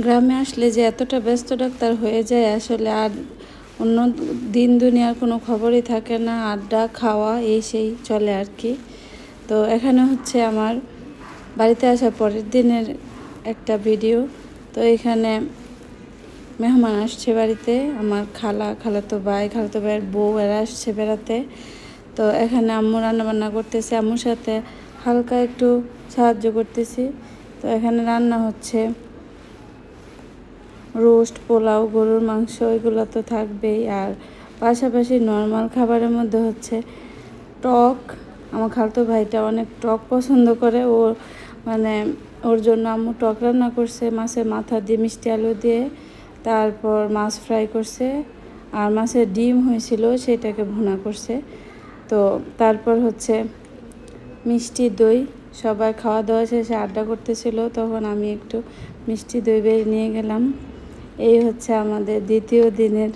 গ্রামে আসলে যে এতটা ব্যস্ত ডাক্তার হয়ে যায় আসলে আর অন্য দিন দুনিয়ার কোনো খবরই থাকে না, আড্ডা খাওয়া এই সেই চলে আর কি। তো এখানে হচ্ছে আমার বাড়িতে আসার পরের দিনের একটা ভিডিও। তো এখানে মেহমান আসছে বাড়িতে, আমার খালাতো ভাইয়ের বউ এরা আসছে বেড়াতে। তো এখানে আম্মু রান্নাবান্না করতেছে, আম্মুর সাথে হালকা একটু সাহায্য করতেছি। তো এখানে রান্না হচ্ছে রোস্ট, পোলাও, গরুর মাংস, এগুলো তো থাকবেই। আর পাশাপাশি নর্মাল খাবারের মধ্যে হচ্ছে টক। আমার খালাতো ভাইটা অনেক টক পছন্দ করে, ও মানে ওর জন্য আম্মু টক রান্না করছে মাছের মাথা দিয়ে, মিষ্টি আলু দিয়ে। তারপর মাছ ফ্রাই করছে, আর মাছের ডিম হয়েছিল সেটাকে ভুনা করছে। তো তারপর হচ্ছে মিষ্টি দই। সবাই খাওয়া দাওয়া শেষে আড্ডা করতেছিল, তখন আমি একটু মিষ্টি দই বের নিয়ে গেলাম। এই হচ্ছে আমাদের দ্বিতীয় দিনের